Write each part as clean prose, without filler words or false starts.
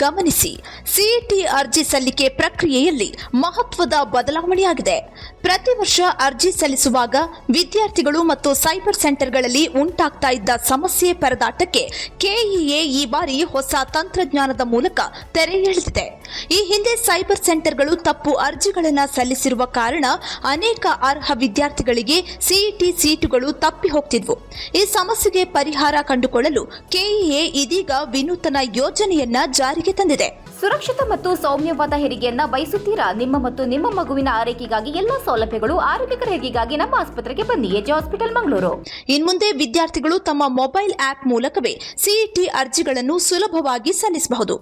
ಗಮನಿಸಿ, ಸಿಇಟಿ ಅರ್ಜಿ ಸಲ್ಲಿಕೆ ಪ್ರಕ್ರಿಯೆಯಲ್ಲಿ ಮಹತ್ವದ ಬದಲಾವಣೆಯಾಗಿದೆ. ಪ್ರತಿ ವರ್ಷ ಅರ್ಜಿ ಸಲ್ಲಿಸುವಾಗ ವಿದ್ಯಾರ್ಥಿಗಳು ಮತ್ತು ಸೈಬರ್ ಸೆಂಟರ್ಗಳಲ್ಲಿ ಉಂಟಾಗ್ತಾ ಇದ್ದ ಸಮಸ್ಯೆ ಪರದಾಟಕ್ಕೆ ಕೆಇಎ ಈ ಬಾರಿ ಹೊಸ ತಂತ್ರಜ್ಞಾನದ ಮೂಲಕ ತೆರೆ ಎಳೆದಿದೆ. ಈ ಹಿಂದೆ ಸೈಬರ್ ಸೆಂಟರ್ಗಳು ತಪ್ಪು ಅರ್ಜಿಗಳನ್ನು ಸಲ್ಲಿಸಿರುವ ಕಾರಣ ಅನೇಕ ಅರ್ಹ ವಿದ್ಯಾರ್ಥಿಗಳಿಗೆ ಸಿಇಟಿ ಸೀಟುಗಳು ತಪ್ಪಿ ಹೋಗ್ತಿದ್ವು. ಈ ಸಮಸ್ಯೆಗೆ ಪರಿಹಾರ ಕಂಡುಕೊಳ್ಳಲು ಕೆಇಎ ಇದೀಗ ವಿನೂತನ ಯೋಜನೆಯನ್ನ ಜಾರಿಗೆ ತಂದಿದೆ. ಸುರಕ್ಷಿತ ಮತ್ತು ಸೌಮ್ಯವಾದ ಹೆರಿಗೆಯನ್ನ ಬಯಸುತ್ತೀರಾ? ನಿಮ್ಮ ಮತ್ತು ನಿಮ್ಮ ಮಗುವಿನ ಆರೈಕೆಗಾಗಿ ಎಲ್ಲಾ ಸೌಲಭ್ಯಗಳು, ಆರೋಗ್ಯಕರ ಹೆರಿಗೆಗಾಗಿ ನಮ್ಮ ಆಸ್ಪತ್ರೆಗೆ ಬನ್ನಿ. AJ hospital Mangaluru. ಇನ್ಮುಂದೆ ವಿದ್ಯಾರ್ಥಿಗಳು ತಮ್ಮ ಮೊಬೈಲ್ ಆಪ್ ಮೂಲಕವೇ ಸಿಇಟಿ ಅರ್ಜಿಗಳನ್ನು ಸುಲಭವಾಗಿ ಸಲ್ಲಿಸಬಹುದು.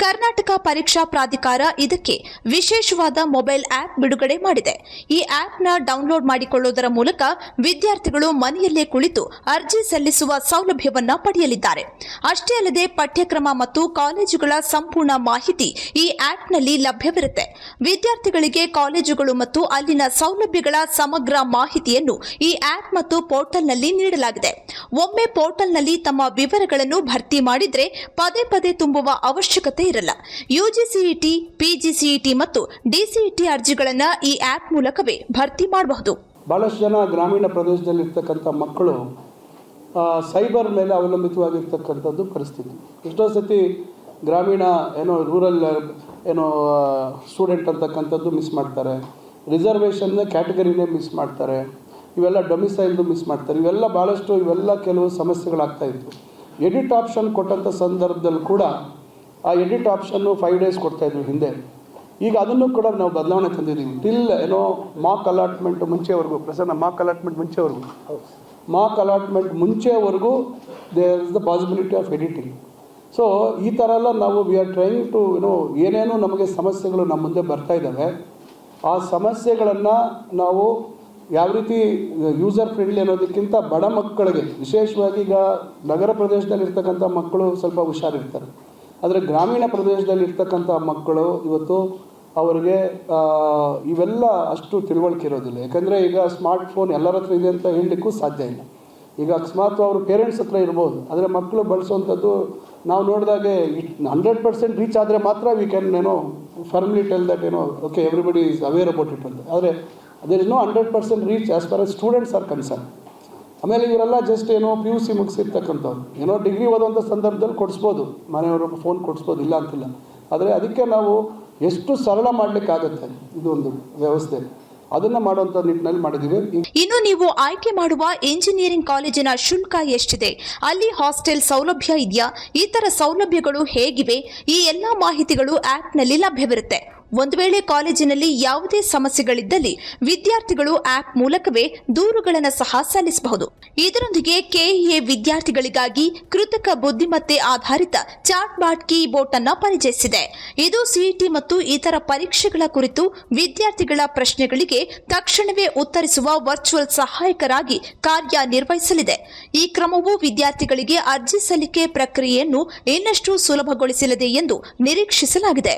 ಕರ್ನಾಟಕ ಪರೀಕ್ಷಾ ಪ್ರಾಧಿಕಾರ ಇದಕ್ಕೆ ವಿಶೇಷವಾದ ಮೊಬೈಲ್ ಆಪ್ ಬಿಡುಗಡೆ ಮಾಡಿದೆ. ಈ ಆಪ್ನ ಡೌನ್ಲೋಡ್ ಮಾಡಿಕೊಳ್ಳುವುದರ ಮೂಲಕ ವಿದ್ಯಾರ್ಥಿಗಳು ಮನೆಯಲ್ಲೇ ಕುಳಿತು ಅರ್ಜಿ ಸಲ್ಲಿಸುವ ಸೌಲಭ್ಯವನ್ನ ಪಡೆಯಲಿದ್ದಾರೆ. ಅಷ್ಟೇ ಅಲ್ಲದೆ ಪಠ್ಯಕ್ರಮ ಮತ್ತು ಕಾಲೇಜುಗಳ ಸಂಪೂರ್ಣ ಮಾಹಿತಿ ಈ ಆಪ್ನಲ್ಲಿ ಲಭ್ಯವಿರುತ್ತೆ. ವಿದ್ಯಾರ್ಥಿಗಳಿಗೆ ಕಾಲೇಜುಗಳು ಮತ್ತು ಅಲ್ಲಿನ ಸೌಲಭ್ಯಗಳ ಸಮಗ್ರ ಮಾಹಿತಿಯನ್ನು ಈ ಆಪ್ ಮತ್ತು ಪೋರ್ಟಲ್ನಲ್ಲಿ ನೀಡಲಾಗಿದೆ. ಒಮ್ಮೆ ಪೋರ್ಟಲ್ನಲ್ಲಿ ತಮ್ಮ ವಿವರಗಳನ್ನು ಭರ್ತಿ ಮಾಡಿದ್ರೆ ಪದೇ ಪದೇ ತುಂಬುವ ಅವಶ್ಯಕತೆ ಇರಲ್ಲ. ಯುಜಿಸಿಇಟಿ, ಪಿಜಿಸಿಇಟಿ ಮತ್ತು ಡಿಸಿಇಟಿ ಅರ್ಜಿಗಳನ್ನು ಈ ಆಪ್ ಮೂಲಕವೇ ಭರ್ತಿ ಮಾಡಬಹುದು. ಬಹಳಷ್ಟು ಜನ ಗ್ರಾಮೀಣ ಪ್ರದೇಶದಲ್ಲಿರ್ತಕ್ಕಂಥ ಮಕ್ಕಳು ಸೈಬರ್ ಮೇಲೆ ಅವಲಂಬಿತವಾಗಿರ್ತಕ್ಕಂಥದ್ದು ಪರಿಸ್ಥಿತಿ. ಎಷ್ಟೋ ಸತಿ ಗ್ರಾಮೀಣ ರೂರಲ್ ಸ್ಟೂಡೆಂಟ್ ಅಂತಕ್ಕಂಥದ್ದು ಮಿಸ್ ಮಾಡ್ತಾರೆ, ರಿಸರ್ವೇಷನ್ನ ಕ್ಯಾಟಗರಿನೇ ಮಿಸ್ ಮಾಡ್ತಾರೆ, ಇವೆಲ್ಲ ಡೊಮಿಸೈಲ್ದು ಮಿಸ್ ಮಾಡ್ತಾರೆ. ಇವೆಲ್ಲ ಕೆಲವು ಸಮಸ್ಯೆಗಳಾಗ್ತಾಯಿತ್ತು. ಎಡಿಟ್ ಆಪ್ಷನ್ ಕೊಟ್ಟಂಥ ಸಂದರ್ಭದಲ್ಲಿ ಕೂಡ ಆ ಎಡಿಟ್ ಆಪ್ಷನ್ನು 5 days ಕೊಡ್ತಾಯಿದ್ವಿ ಹಿಂದೆ. ಈಗ ಅದನ್ನು ಕೂಡ ನಾವು ಬದಲಾವಣೆ ತಂದಿದ್ದೀವಿ. ಟಿಲ್ ಮಾಕ್ ಅಲಾಟ್ಮೆಂಟ್ ಮುಂಚೆವರೆಗೂ, ಮಾಕ್ ಅಲಾಟ್ಮೆಂಟ್ ಮುಂಚೆವರೆಗೂ there is the possibility of editing. So ಈ ಥರ ಎಲ್ಲ ನಾವು ವಿ ಆರ್ ಟ್ರೈಂಗ್ ಟು ಏನೇನೋ ನಮಗೆ ಸಮಸ್ಯೆಗಳು ನಮ್ಮ ಮುಂದೆ ಬರ್ತಾ ಇದ್ದಾವೆ, ಆ ಸಮಸ್ಯೆಗಳನ್ನು ನಾವು ಯಾವ ರೀತಿ ಯೂಸರ್ ಫ್ರೆಂಡ್ಲಿ ಅನ್ನೋದಕ್ಕಿಂತ ಬಡ ಮಕ್ಕಳಿಗೆ, ವಿಶೇಷವಾಗಿ ಈಗ ನಗರ ಪ್ರದೇಶದಲ್ಲಿರ್ತಕ್ಕಂಥ ಮಕ್ಕಳು ಸ್ವಲ್ಪ ಹುಷಾರಿರ್ತಾರೆ, ಆದರೆ ಗ್ರಾಮೀಣ ಪ್ರದೇಶದಲ್ಲಿರ್ತಕ್ಕಂಥ ಮಕ್ಕಳು ಇವತ್ತು ಅವರಿಗೆ ಇವೆಲ್ಲ ಅಷ್ಟು ತಿಳುವಳಿಕೆ ಇರೋದಿಲ್ಲ. ಯಾಕಂದರೆ ಈಗ ಸ್ಮಾರ್ಟ್ಫೋನ್ ಎಲ್ಲರ ಹತ್ರ ಇದೆ ಅಂತ ಹೇಳಲಿಕ್ಕೂ ಸಾಧ್ಯ ಇಲ್ಲ. ಈಗ ಅಕಸ್ಮಾತ್ ಅವರು ಪೇರೆಂಟ್ಸ್ ಹತ್ರ ಇರ್ಬೋದು, ಆದರೆ ಮಕ್ಕಳು ಬಳಸುವಂಥದ್ದು ನಾವು ನೋಡಿದಾಗೆ 100% ರೀಚ್ ಆದರೆ ಮಾತ್ರ we can firmly tell that okay everybody is aware about it ಅಂತ. ಆದರೆ there is no 100% reach as far as students are concern. ಆಮೇಲೆ ಇವರೆಲ್ಲ ಜಸ್ಟ್ PUC ಮುಗಿಸಿರ್ತಕ್ಕಂಥವ್ರು ಡಿಗ್ರಿ ಓದುವಂಥ ಸಂದರ್ಭದಲ್ಲಿ ಕೊಡಿಸ್ಬೋದು, ಮನೆಯವರು ಫೋನ್ ಕೊಡಿಸ್ಬೋದು, ಇಲ್ಲ ಅಂತಿಲ್ಲ. ಆದರೆ ಅದಕ್ಕೆ ನಾವು ಎಷ್ಟು ಸರಳ ಮಾಡಲಿಕ್ಕಾಗತ್ತೆ ಇದು ಒಂದು ವ್ಯವಸ್ಥೆ, ಅದನ್ನು ಮಾಡುವಂಥ ನಿಟ್ಟಿನಲ್ಲಿ ಮಾಡಿದ್ದೀವಿ. ಇನ್ನು ನೀವು ಆಯ್ಕೆ ಮಾಡುವ ಇಂಜಿನಿಯರಿಂಗ್ ಕಾಲೇಜಿನ ಶುಲ್ಕ ಎಷ್ಟಿದೆ, ಅಲ್ಲಿ ಹಾಸ್ಟೆಲ್ ಸೌಲಭ್ಯ ಇದೆಯಾ, ಈ ಥರ ಸೌಲಭ್ಯಗಳು ಹೇಗಿವೆ, ಈ ಎಲ್ಲ ಮಾಹಿತಿಗಳು ಆಪ್ನಲ್ಲಿ ಲಭ್ಯವಿರುತ್ತೆ. ಒಂದು ವೇಳೆ ಕಾಲೇಜಿನಲ್ಲಿ ಯಾವುದೇ ಸಮಸ್ಯೆಗಳಿದ್ದಲ್ಲಿ ವಿದ್ಯಾರ್ಥಿಗಳು ಆಪ್ ಮೂಲಕವೇ ದೂರುಗಳನ್ನು ಸಹ ಸಲ್ಲಿಸಬಹುದು. ಇದರೊಂದಿಗೆ ಕೆಇಎ ವಿದ್ಯಾರ್ಥಿಗಳಿಗಾಗಿ ಕೃತಕ ಬುದ್ಧಿಮತ್ತೆ ಆಧಾರಿತ ಚಾಟ್ಬಾಟ್ ಕೀಬೋರ್ಡ್ ಅನ್ನು ಪರಿಚಯಿಸಿದೆ. ಇದು ಸಿಇಟಿ ಮತ್ತು ಇತರ ಪರೀಕ್ಷೆಗಳ ಕುರಿತು ವಿದ್ಯಾರ್ಥಿಗಳ ಪ್ರಶ್ನೆಗಳಿಗೆ ತಕ್ಷಣವೇ ಉತ್ತರಿಸುವ ವರ್ಚುವಲ್ ಸಹಾಯಕರಾಗಿ ಕಾರ್ಯನಿರ್ವಹಿಸಲಿದೆ. ಈ ಕ್ರಮವು ವಿದ್ಯಾರ್ಥಿಗಳಿಗೆ ಅರ್ಜಿ ಸಲ್ಲಿಕೆ ಪ್ರಕ್ರಿಯೆಯನ್ನು ಇನ್ನಷ್ಟು ಸುಲಭಗೊಳಿಸಲಿದೆ ಎಂದು ನಿರೀಕ್ಷಿಸಲಾಗಿದೆ.